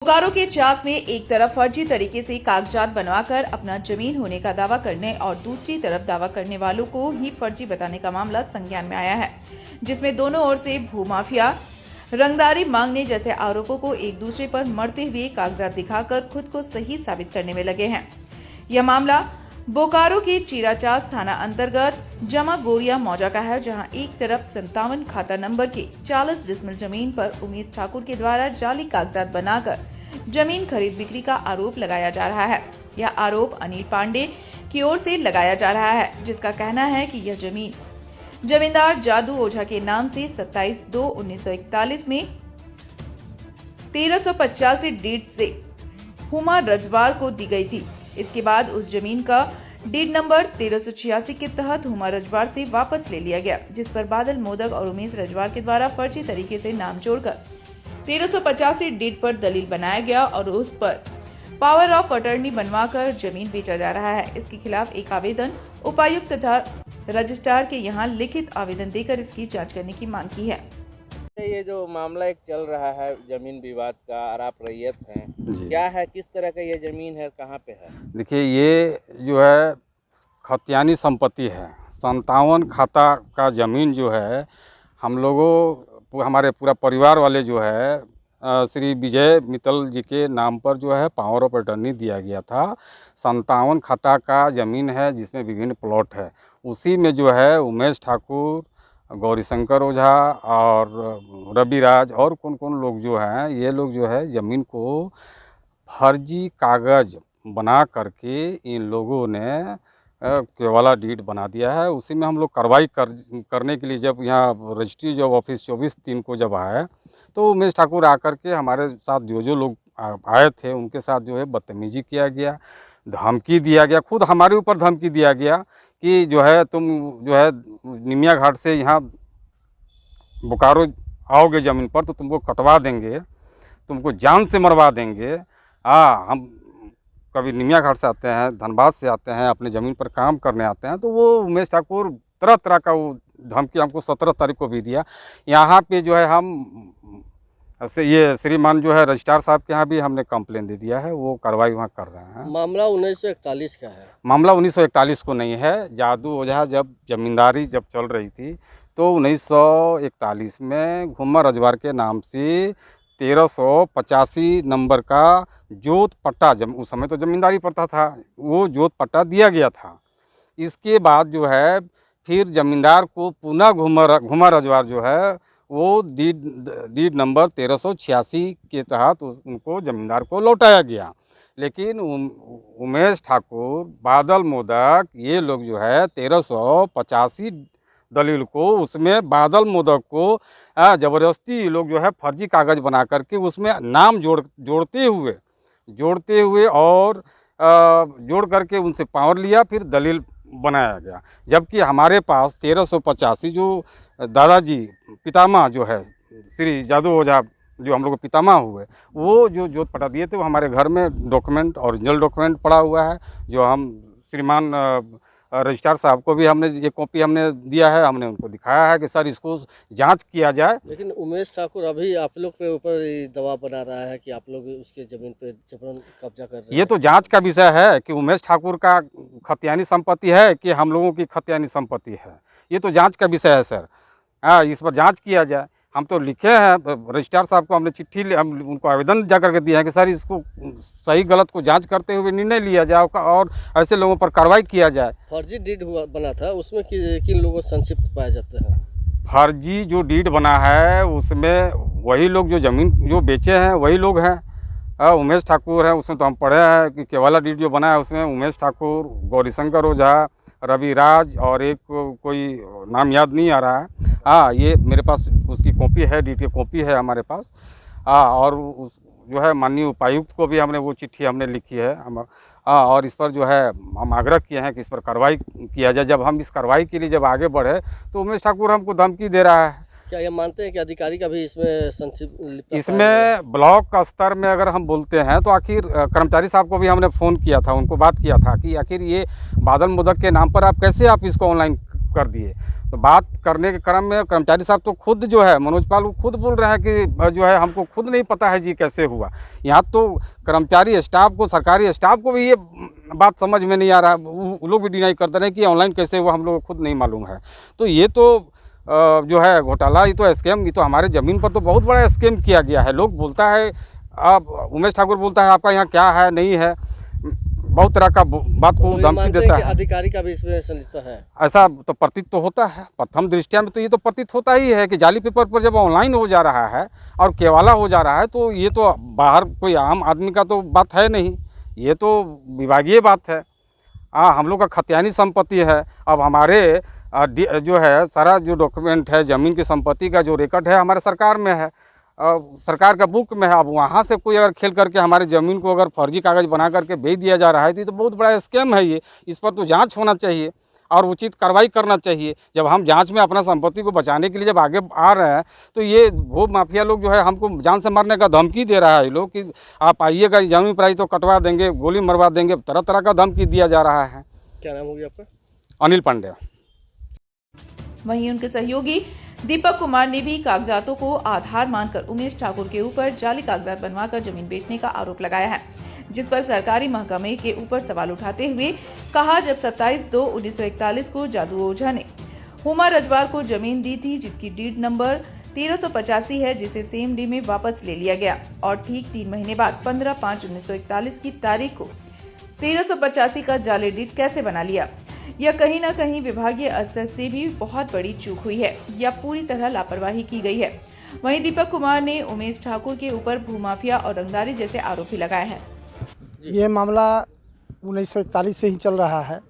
बोकारो के चास में एक तरफ फर्जी तरीके से कागजात बनवाकर अपना जमीन होने का दावा करने और दूसरी तरफ दावा करने वालों को ही फर्जी बताने का मामला संज्ञान में आया है, जिसमें दोनों ओर से भूमाफिया, रंगदारी मांगने जैसे आरोपों को एक दूसरे पर मरते हुए कागजात दिखाकर खुद को सही साबित करने में लगे हैं। यह मामला बोकारो के चीराचास थाना अंतर्गत जमा गोरिया मौजा का है, जहां एक तरफ 57 खाता नंबर के 40 डिसमिल जमीन पर उमेश ठाकुर के द्वारा जाली कागजात बनाकर जमीन खरीद बिक्री का आरोप लगाया जा रहा है। यह आरोप अनिल पांडे की ओर से लगाया जा रहा है, जिसका कहना है कि यह जमीन जमींदार जादू ओझा के नाम से 27/2/1941 में 1385 डीड से हुमा रजवार को दी गई थी। इसके बाद उस जमीन का डीड नंबर 1386 के तहत हुमा रजवार से वापस ले लिया गया, जिस पर बादल मोदक और उमेश रजवार के द्वारा फर्जी तरीके से नाम जोड़कर 1385 डीड पर दलील बनाया गया और उस पर पावर ऑफ अटर्नी बनवाकर जमीन बेचा जा रहा है। इसके खिलाफ एक आवेदन उपायुक्त तथा रजिस्ट्रार के यहां लिखित आवेदन देकर इसकी जांच करने की मांग की है। ये जो मामला एक चल रहा है जमीन विवाद का, और आप रैयत हैं, क्या है, किस तरह का ये जमीन है, कहाँ पे है? देखिए, ये जो है खतियानी संपत्ति है। 57 खाता का ज़मीन जो है हम लोगों, हमारे पूरा परिवार वाले जो है श्री विजय मित्तल जी के नाम पर जो है पावर ऑफ अटर्नी दिया गया था। 57 खाता का ज़मीन है जिसमें विभिन्न प्लॉट है। उसी में जो है उमेश ठाकुर, गौरीशंकर ओझा और रविराज और कौन कौन लोग जो हैं, ये लोग जो है ज़मीन को फर्जी कागज़ बना करके इन लोगों ने केवला डीड बना दिया है। उसी में हम लोग कार्रवाई करने के लिए जब यहाँ रजिस्ट्री जब ऑफिस 24/3 को जब आए तो उमेश ठाकुर आकर के हमारे साथ जो लोग आए थे उनके साथ जो है बदतमीजी किया गया, धमकी दिया गया, खुद हमारे ऊपर धमकी दिया गया कि जो है तुम जो है निमिया घाट से यहाँ बोकारो आओगे ज़मीन पर तो तुमको कटवा देंगे, तुमको जान से मरवा देंगे। हम कभी निमिया घाट से आते हैं, धनबाद से आते हैं, अपने ज़मीन पर काम करने आते हैं, तो वो उमेश ठाकुर तरह तरह का वो धमकी हमको 17 तारीख को भी दिया। यहाँ पे जो है हम ऐसे ये श्रीमान जो है रजिस्ट्रार साहब के यहाँ भी हमने कंप्लेन दे दिया है, वो कार्रवाई वहाँ कर रहे हैं। मामला 1941 का है। मामला 1941 को नहीं है। जादू ओझा जब जमींदारी जब चल रही थी तो 1941 में घुमा रजवार के नाम से 1385 नंबर का जोत पट्टा, उस समय तो जमींदारी पट्टा था, वो जोत पट्टा दिया गया था। इसके बाद जो है फिर जमींदार को पुनः घुमा रजवार जो है वो डीड नंबर 1386 के तहत उनको जमींदार को लौटाया गया। लेकिन उमेश ठाकुर, बादल मोदक, ये लोग जो है 1385 दलील को, उसमें बादल मोदक को ज़बरदस्ती लोग जो है फर्जी कागज़ बना करके उसमें नाम जोड़ते हुए और जोड़ करके उनसे पावर लिया, फिर दलील बनाया गया। जबकि हमारे पास 1385 जो दादाजी पितामह जो है श्री जादू ओझा जो हम लोग के पितामह हुए, वो जो जोत पटा दिए थे वो हमारे घर में डॉक्यूमेंट, ओरिजिनल डॉक्यूमेंट पड़ा हुआ है, जो हम श्रीमान रजिस्ट्रार साहब को भी हमने ये कॉपी हमने दिया है, हमने उनको दिखाया है कि सर इसको जांच किया जाए। लेकिन उमेश ठाकुर अभी आप लोग के ऊपर दबाव बना रहा है कि आप लोग उसके ज़मीन पे जबरन कब्जा कर रहे हैं। ये तो जांच का विषय है कि उमेश ठाकुर का खतियानी संपत्ति है कि हम लोगों की खतियानी संपत्ति है, ये तो जांच का विषय है सर। इस पर जांच किया जाए। हम तो लिखे हैं रजिस्ट्रार साहब को, हमने चिट्ठी हम उनको आवेदन जा करके दिया है कि सर इसको सही गलत को जांच करते हुए निर्णय लिया जाए और ऐसे लोगों पर कार्रवाई किया जाए। फर्जी डीड बना था, उसमें किन लोगों संक्षिप्त पाए जाते हैं? फर्जी जो डीड बना है उसमें वही लोग जो ज़मीन जो बेचे हैं वही लोग हैं। उमेश ठाकुर है, उसमें तो हम पढ़े हैं कि केवला डीड जो बना है उसमें उमेश ठाकुर, गौरीशंकर ओझा, रविराज और एक कोई नाम याद नहीं आ रहा है। ये मेरे पास उसकी कॉपी है, डीड की कॉपी है हमारे पास। और जो है माननीय उपायुक्त को भी हमने वो चिट्ठी हमने लिखी है और इस पर जो है हम आग्रह किए हैं कि इस पर कार्रवाई किया जाए। जब हम इस कार्रवाई के लिए जब आगे बढ़े तो उमेश ठाकुर हमको धमकी दे रहा है। क्या ये मानते हैं कि अधिकारी का भी इसमें संक्षिप्त? इसमें ब्लॉक का स्तर में अगर हम बोलते हैं तो आखिर कर्मचारी साहब को भी हमने फ़ोन किया था, उनको बात किया था कि आखिर ये बादल मोदक के नाम पर आप कैसे इसको ऑनलाइन कर दिए। तो बात करने के क्रम में कर्मचारी साहब तो खुद जो है मनोज पाल वो खुद बोल रहे हैं कि जो है हमको खुद नहीं पता है जी कैसे हुआ। यहाँ तो कर्मचारी स्टाफ को, सरकारी स्टाफ को भी ये बात समझ में नहीं आ रहा है, वो लोग भी डिनाई करते रहे कि ऑनलाइन कैसे हुआ हम लोग को खुद नहीं मालूम है। तो ये तो जो है घोटाला, ये तो स्कैम, ये तो हमारे ज़मीन पर तो बहुत बड़ा स्कैम किया गया है। लोग बोलता है, आप उमेश ठाकुर बोलता है आपका यहाँ क्या है नहीं है, बहुत तरह का बात को धमकी देता है। अधिकारी का भी इसमें संलिप्त है, ऐसा तो प्रतीत तो होता है। प्रथम दृष्टया में तो ये तो प्रतीत होता ही है कि जाली पेपर पर जब ऑनलाइन हो जा रहा है और केवाला हो जा रहा है तो ये तो बाहर कोई आम आदमी का तो बात है नहीं, ये तो विभागीय बात है। हम लोग का खतियानी संपत्ति है। अब हमारे जो है सारा जो डॉक्यूमेंट है ज़मीन की संपत्ति का जो रिकॉर्ड है हमारे सरकार में है, सरकार का बुक में है। अब वहाँ से कोई अगर खेल करके हमारे ज़मीन को अगर फर्जी कागज़ बना करके बेच दिया जा रहा है तो ये तो बहुत बड़ा स्कैम है। ये इस पर तो जांच होना चाहिए और उचित कार्रवाई करना चाहिए। जब हम जांच में अपना संपत्ति को बचाने के लिए जब आगे आ रहे हैं तो ये भू माफिया लोग जो है हमको जान से मारने का धमकी दे रहा है। ये लोग कि आप आइएगा, जमीन पर आई तो कटवा देंगे, गोली मरवा देंगे, तरह तरह का धमकी दिया जा रहा है। क्या नाम होगी आपका? अनिल पांडे। वहीं उनके सहयोगी दीपक कुमार ने भी कागजातों को आधार मानकर उमेश ठाकुर के ऊपर जाली कागजात बनवाकर जमीन बेचने का आरोप लगाया है, जिस पर सरकारी महकमे के ऊपर सवाल उठाते हुए कहा, जब 27/2/1941 को जादू ओझा ने हुमा रजवार को जमीन दी थी जिसकी डीड नंबर 1385 है, जिसे सेम डे में वापस ले लिया गया और ठीक 3 महीने बाद 15/5/1941 की तारीख को 1385 का जाली डीड कैसे बना लिया। यह कहीं न कहीं विभागीय स्तर से भी बहुत बड़ी चूक हुई है या पूरी तरह लापरवाही की गई है। वहीं दीपक कुमार ने उमेश ठाकुर के ऊपर भूमाफिया और रंगदारी जैसे आरोप भी लगाए हैं। ये मामला 1941 से ही चल रहा है।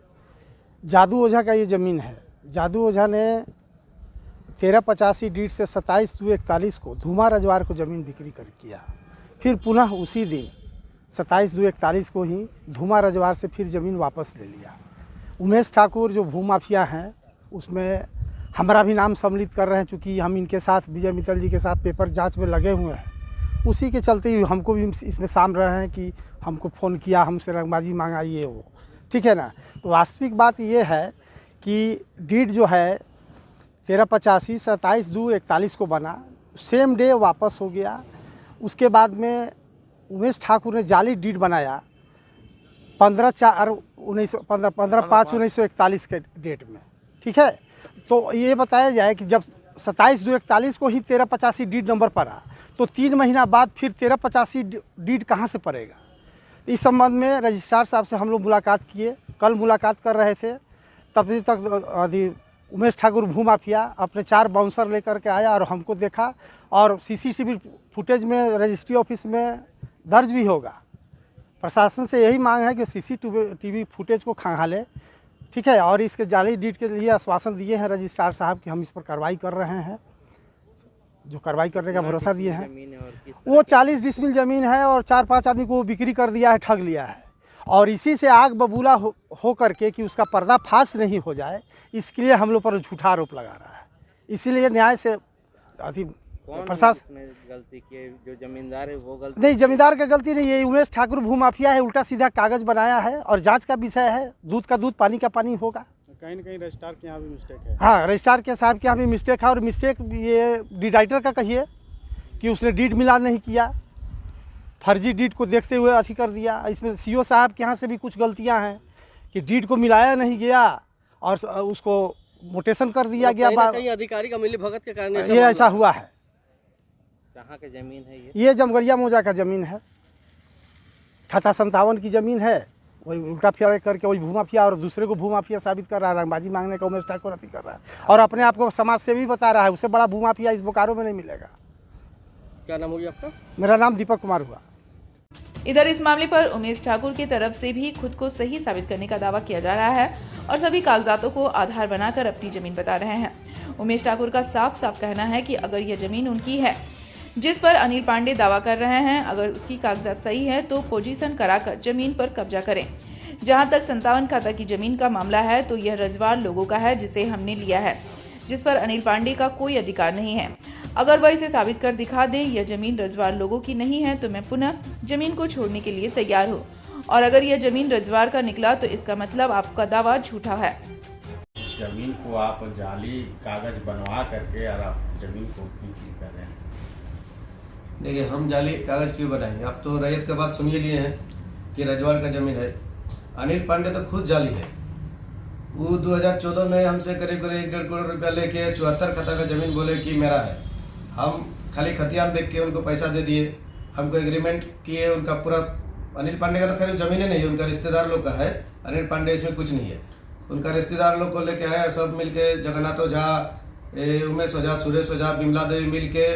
जादू ओझा का ये ज़मीन है। जादू ओझा ने 1385 डीड से 27/2/41 को धूमा रजवार को ज़मीन बिक्री कर किया। फिर पुनः उसी दिन 27/2/41 को ही धूमा रजवार से फिर ज़मीन वापस ले लिया। उमेश ठाकुर जो भूमाफिया हैं उसमें हमारा भी नाम सम्मिलित कर रहे हैं, चूँकि हम इनके साथ विजय मित्तल जी के साथ पेपर जांच में लगे हुए हैं। उसी के चलते ही हमको भी इसमें शामिल रहे हैं कि हमको फ़ोन किया, हमसे रंगबाजी मांगा, ये वो, ठीक है ना। तो वास्तविक बात ये है कि डीड जो है 1385 27/2/41 को बना, सेम डे वापस हो गया। उसके बाद में उमेश ठाकुर ने जाली डीड बनाया 15/5/1941 के डेट में, ठीक है। तो ये बताया जाए कि जब 27/2/41 को ही 1385 डीड नंबर पड़ा तो 3 महीना बाद फिर 1385 डीड कहाँ से पड़ेगा। इस संबंध में रजिस्ट्रार साहब से हम लोग मुलाकात किए, कल मुलाकात कर रहे थे। तभी तक उमेश ठाकुर भूमाफिया अपने 4 बाउंसर लेकर के आया और हमको देखा और सीसीटीवी फुटेज में रजिस्ट्री ऑफिस में दर्ज भी होगा। प्रशासन से यही मांग है कि सीसीटीवी फुटेज को खंगाले, ठीक है। और इसके जाली डीड के लिए आश्वासन दिए हैं रजिस्ट्रार साहब कि हम इस पर कार्रवाई कर रहे हैं, जो कार्रवाई करने का भरोसा दिए हैं। वो 40 डिसमिल ज़मीन है और 4-5 आदमी को वो बिक्री कर दिया है, ठग लिया है। और इसी से आग बबूला हो करके कि उसका पर्दाफाश नहीं हो जाए, इसके लिए हम लोग पर झूठा आरोप लगा रहा है। इसीलिए न्याय से प्रशासन गलती की, जो जमींदार है वो गलती नहीं, जमींदार का गलती नहीं है। उमेश ठाकुर भूमाफिया है, उल्टा सीधा कागज बनाया है और जांच का विषय है। दूध का दूध, पानी का पानी होगा। कहीं न कहीं रजिस्ट्रार के यहाँ भी मिस्टेक है। हाँ, रजिस्ट्रार के साहब के यहाँ भी मिस्टेक है। और मिस्टेक ये डिडाइटर का कहिए कि उसने डीड मिलान नहीं किया, फर्जी डीड को देखते हुए अथी कर दिया। इसमें सीओ साहब के यहाँ से भी कुछ गलतियाँ हैं कि डीड को मिलाया नहीं गया और उसको मोटेशन कर दिया गया। कहीं अधिकारी का मिलीभगत के कारण ये ऐसा हुआ है। कहाँ की जमीन है ये जमगढ़िया मौजा का ज़मीन है। खाता 57 की ज़मीन है। वही उल्टा फिरा करके वही भूमाफिया और दूसरे को भूमाफिया साबित कर रहा है। रंगबाजी मांगने का उमेश ठाकुर अति कर रहा है और अपने आप को समाज सेवी बता रहा है। उससे बड़ा भूमाफिया इस बोकारो में नहीं मिलेगा। क्या नाम होगी आपका? मेरा नाम दीपक कुमार हुआ। इधर इस मामले पर उमेश ठाकुर की तरफ से भी खुद को सही साबित करने का दावा किया जा रहा है और सभी कागजातों को आधार बनाकर अपनी जमीन बता रहे हैं। उमेश ठाकुर का साफ साफ कहना है कि अगर यह जमीन उनकी है जिस पर अनिल पांडे दावा कर रहे हैं, अगर उसकी कागजात सही है तो पोजीशन कराकर जमीन पर कब्जा करें। जहां तक 57 खाता की जमीन का मामला है तो यह रजवार लोगों का है जिसे हमने लिया है, जिस पर अनिल पांडे का कोई अधिकार नहीं है। अगर वह इसे साबित कर दिखा दे यह जमीन रजवार लोगों की नहीं है तो मैं पुनः जमीन को छोड़ने के लिए तैयार हूँ। और अगर यह जमीन रजवार का निकला तो इसका मतलब आपका दावा झूठा है। जमीन को आप जाली कागज बनवा करके और आप जमीन को बिक्री कर रहे हैं? देखिए, हम जाली कागज क्यों बनाएंगे? आप तो रैयत के बात सुन ही लिए हैं कि रजवाड़ का जमीन है। अनिल पांडे तो खुद जाली है। वो 2014 में हमसे करीब 1.5 करोड़ रुपया लेके 74 खता का जमीन बोले कि मेरा है। हम खाली खतियान देख के उनको पैसा दे दिए, हमको एग्रीमेंट किए। उनका पूरा अनिल पांडे का तो खैर जमीन नहीं है, उनका रिश्तेदार लोग का है। अनिल पांडे इसमें कुछ नहीं है। उनका रिश्तेदार लोग को लेके आए, सब मिलके जगन्नाथ ओझा, उमेश ओझा, सुरेश ओझा, बिमला देवी मिल के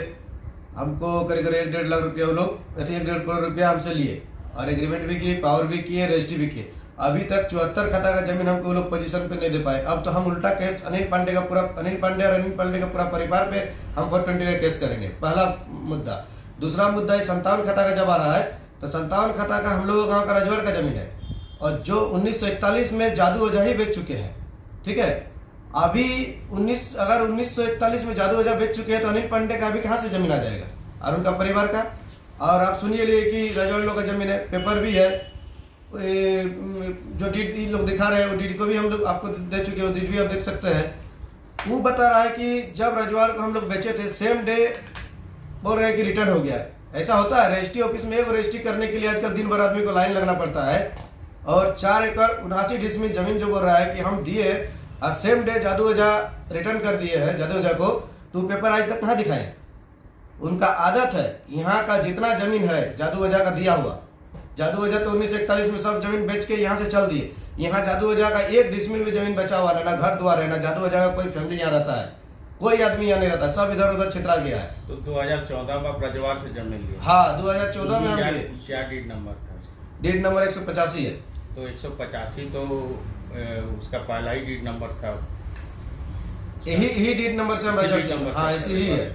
हमको करीब 1.5 लाख रुपया वो लोग 1.5 करोड़ रुपया हमसे लिए और एग्रीमेंट भी किए, पावर भी किए, रजिस्ट्री भी किए। अभी तक 74 खाता का जमीन हमको वो लोग पोजीशन पे नहीं दे पाए। अब तो हम उल्टा केस अनिल पांडे और अनिल पांडे का पूरा परिवार पे हम 420 का केस करेंगे। पहला मुद्दा। दूसरा मुद्दा 57 खाता का जब आ रहा है तो 57 खाता का हम लोगों गाँव का रजवाड़ का जमीन है और जो 1941 में जादू ओझा ही बेच चुके हैं। ठीक है, अभी 1941 में जादू ओझा बेच चुके हैं तो अनिल पांडे का अभी कहाँ से जमीन आ जाएगा और उनका परिवार का? और आप सुनिए लिए कि रजवाड़ लोग का जमीन है, पेपर भी है। जो डीड लोग दिखा रहे हैं वो डीड को भी हम लोग आपको दे चुके हैं, वो डीड भी आप देख सकते हैं। वो बता रहा है कि जब रजवाड़ को हम लोग बेचे थे सेम डे बोल रहे हैं कि रिटर्न हो गया है। ऐसा होता है रजिस्ट्री ऑफिस में? वो रजिस्ट्री करने के लिए आजकल दिन भर आदमी को लाइन लगना पड़ता है। और 4 एकड़ 79 डिसमिल जमीन जो बोल रहा है कि हम दिए और सेम डे जादू ओझा रिटर्न कर दिए हैं जादू ओझा को, तो पेपर आज तक कहाँ दिखाए? उनका आदत है यहाँ का जितना जमीन है जादू ओझा का दिया हुआ। जादू ओझा तो 1941 में सब जमीन बेच के यहाँ से चल दिए। यहाँ जादू ओझा का 1 डिसमिल भी जमीन बचा हुआ है, ना घर द्वार है, ना जादू ओझा का कोई फैमिली यहाँ रहता है, कोई आदमी यहाँ नहीं रहता, सब इधर उधर छितरा गया है। तो 2014 में आप रजवाड़ से जमीन लिए? हाँ, 2014 में हम लिए। क्या डीड नंबर था? डीड नंबर 185 है। तो 185 तो उसका पहला ही डीड नंबर था। यही डीड नंबर से हम रजवाड़, हाँ ऐसी ही है।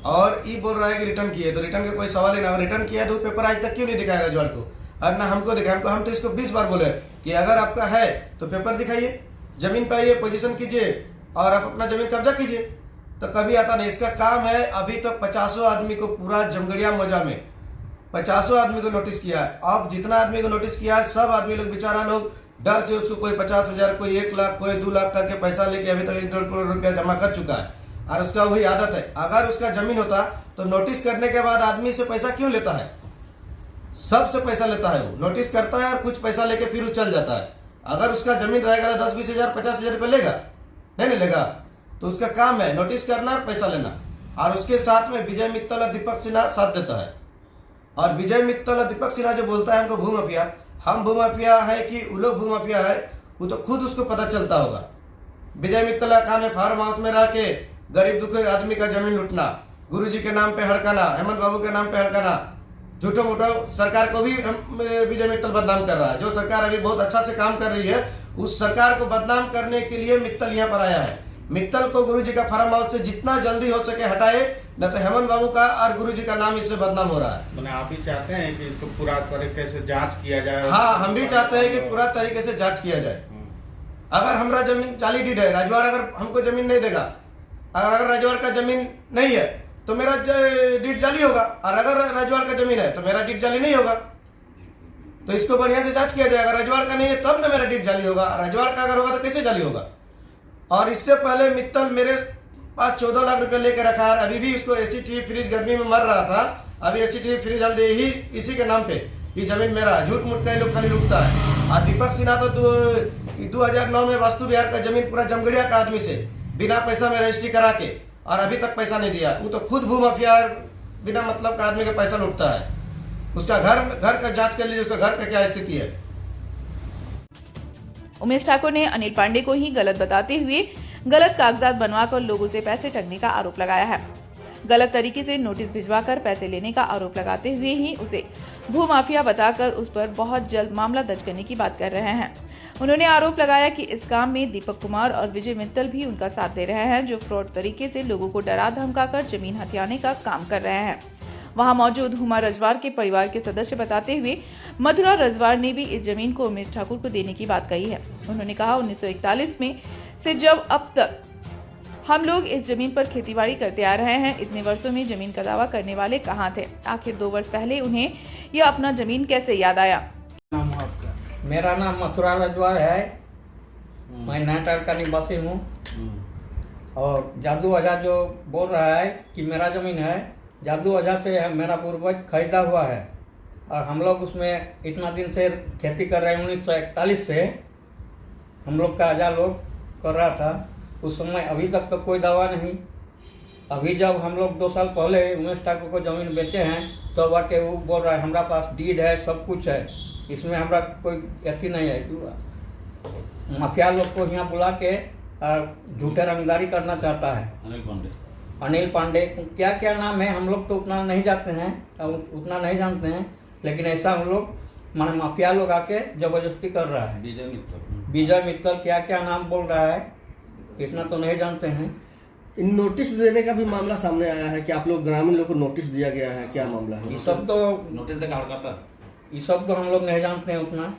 और ये बोल रहा है कि रिटर्न किए, तो रिटर्न का कोई सवाल ही ना। रिटर्न किया तो पेपर आज तक क्यों नहीं दिखाया रजवाड़ को और ना हमको दिखाया? हम तो इसको 20 बार बोले कि अगर आपका है तो पेपर दिखाइए, जमीन पाइए, पोजीशन कीजिए और आप अपना जमीन कब्जा कीजिए। तो कभी आता नहीं। इसका काम है अभी तो 50 आदमी को पूरा जमगढ़िया मौजा में 50 आदमी को नोटिस किया है। अब जितना आदमी को नोटिस किया है सब आदमी लोग बेचारा लोग डर से उसको कोई 50,000, कोई 1 लाख, कोई 2 लाख करके पैसा लेके अभी तक 1.5 करोड़ रुपया जमा कर चुका है। और उसका वही आदत है। अगर उसका जमीन होता तो नोटिस करने के बाद आदमी से पैसा क्यों लेता है? सबसे पैसा लेता है, वो नोटिस करता है और कुछ पैसा लेके फिर वो चल जाता है। अगर उसका जमीन रहेगा तो 10-20 हजार 50,000 रुपये लेगा? नहीं लेगा। तो उसका काम है नोटिस करना और पैसा लेना। और उसके साथ में विजय मित्तल और दीपक सिन्हा साथ देता है। और विजय मित्तल और दीपक सिन्हा जो बोलता है हमको भूमाफिया, हम भूमाफिया है कि वो लोग भूमाफिया है, वो तो खुद उसको पता चलता होगा। विजय मित्तल का काम है फार्म हाउस में रह के गरीब दुखी आदमी का जमीन लूटना, गुरुजी के नाम पे हड़काना, हेमंत बाबू के नाम पे हड़काना, झूठो मूठो सरकार को भी विजय मित्तल बदनाम कर रहा है। जो सरकार अभी बहुत अच्छा से काम कर रही है उस सरकार को बदनाम करने के लिए मित्तल यहाँ पर आया है। मित्तल को गुरुजी का फार्म हाउस से जितना जल्दी हो सके हटाए, न तो हेमंत बाबू का और गुरुजी का नाम इससे बदनाम हो रहा है। मैंने आप ही चाहते हैं कि इसको पूरा तरीके से जांच किया जाए? हाँ, हम भी चाहते हैं कि पूरा तरीके से जांच किया जाए। अगर हमारा जमीन जाली डीड है, रजवाड़ अगर हमको जमीन नहीं देगा, अगर रजवाड़ का जमीन नहीं है तो मेरा डीड जाली होगा, और अगर रजवाड़ का जमीन है तो मेरा डीड जाली नहीं होगा। तो इसको बढ़िया से जांच किया जाएगा। रजवाड़ का नहीं है तब ना मेरा डीड जाली होगा, रजवाड़ का अगर होगा तो कैसे जाली होगा? और इससे पहले मित्तल मेरे पास 14 लाख रुपए लेके रखा है। अभी भी उसको एसी टीवी फ्रिज गर्मी में मर रहा था, अभी एसी टीवी फ्रिज हम दे ही इसी के नाम पे कि जमीन मेरा है। झूठ मूठ का लोग खाली लुटता है। और दीपक सिन्हा तो 2009 में वास्तु विहार का जमीन पूरा जमगढ़िया का आदमी से बिना पैसा में रजिस्ट्री करा के और अभी तक पैसा नहीं दिया। वो तो खुद भूमाफिया बिना मतलब का आदमी का पैसा लूटता है। उसका घर का जांच कर लीजिए, उसका घर का क्या स्थिति है। उमेश ठाकुर ने अनिल पांडे को ही गलत बताते हुए गलत कागजात बनवाकर लोगों से पैसे ठगने का आरोप लगाया है। गलत तरीके से नोटिस भिजवाकर पैसे लेने का आरोप लगाते हुए ही उसे भूमाफिया बताकर उस पर बहुत जल्द मामला दर्ज करने की बात कर रहे हैं। उन्होंने आरोप लगाया कि इस काम में दीपक कुमार और विजय मित्तल भी उनका साथ दे रहे हैं, जो फ्रॉड तरीके से लोगों को डरा धमकाकर जमीन हथियाने का काम कर रहे हैं। वहां मौजूद हुमा रजवाड़ के परिवार के सदस्य बताते हुए मथुरा रजवाड़ ने भी इस जमीन को उमेश ठाकुर को देने की बात कही है। उन्होंने कहा 1941 में से जब अब तक हम लोग इस जमीन पर खेतीबाड़ी करते आ रहे हैं, इतने वर्षों में जमीन का दावा करने वाले कहाँ थे? आखिर 2 वर्ष पहले उन्हें यह अपना जमीन कैसे याद आया? मेरा नाम मथुरा रजवाड़ है। मैं नैनीताल का निवासी हूँ। और जादू अजा जो बोल रहा है कि मेरा ज़मीन है, जादू अजा से मेरा पूर्वज खरीदा हुआ है और हम लोग उसमें इतना दिन से खेती कर रहे हैं। 1941 से हम लोग का अजा लोग कर रहा था। उस समय अभी तक तो कोई दावा नहीं। अभी जब हम लोग 2 साल पहले उमेश ठाकुर को ज़मीन बेचे हैं तो वाकई वो बोल रहा है हमारा पास डीड है, सब कुछ है, इसमें हमारा कोई अथी नहीं है। माफिया लोग को यहाँ बुला के और झूठे रंगदारी करना चाहता है। अनिल पांडे क्या क्या नाम है हम लोग तो उतना नहीं जानते हैं, उतना नहीं जानते हैं, लेकिन ऐसा हम लोग माने माफिया लोग आके जबरदस्ती कर रहा है। विजय मित्तल क्या क्या नाम बोल रहा है इतना तो नहीं जानते हैं। इन नोटिस देने का भी मामला सामने आया है कि आप लोग ग्रामीण लोग को नोटिस दिया गया है, क्या मामला है? ये सब तो नोटिस ये सब तो हम लोग नहीं जानते हैं उतना।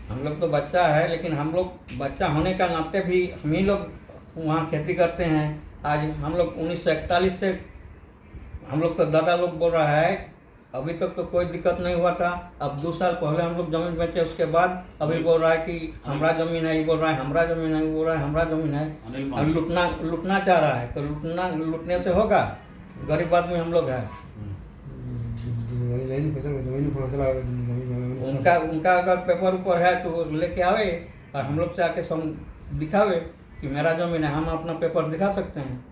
हम लोग तो बच्चा है, लेकिन हम लोग बच्चा होने का नाते भी हम ही लोग वहाँ खेती करते हैं। आज हम लोग 1941 से हम लोग का दादा लोग बोल रहा है, अभी तक तो कोई दिक्कत नहीं हुआ था। अब 2 साल पहले हम लोग ज़मीन बेचे, उसके बाद अभी बोल रहा है कि हमारा ज़मीन है, ये बोल रहा है हमारा ज़मीन है, बोल रहा है हमारा ज़मीन है। अब लूटना चाह रहा है तो लूटने से होगा? गरीब आदमी हम लोग हैं। उनका अगर पेपर ऊपर है तो लेके आवे और हम लोग से आके दिखावे कि मेरा ज़मीन है, हम अपना पेपर दिखा सकते हैं।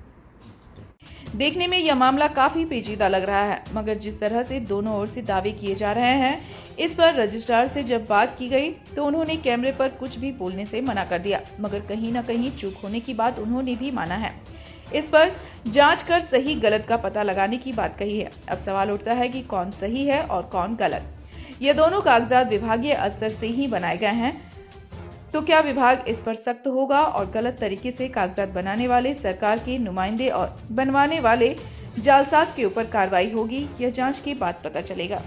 देखने में यह मामला काफी पेचीदा लग रहा है, मगर जिस तरह से दोनों ओर से दावे किए जा रहे हैं, इस पर रजिस्ट्रार से जब बात की गई तो उन्होंने कैमरे पर कुछ भी बोलने से मना कर दिया, मगर कहीं न कहीं चूक होने की बात उन्होंने भी माना है। इस पर जांच कर सही गलत का पता लगाने की बात कही है। अब सवाल उठता है कि कौन सही है और कौन गलत। ये दोनों कागजात विभागीय स्तर से ही बनाए गए हैं, तो क्या विभाग इस पर सख्त होगा और गलत तरीके से कागजात बनाने वाले सरकार के नुमाइंदे और बनवाने वाले जालसाज के ऊपर कार्रवाई होगी? यह जांच के बाद पता चलेगा।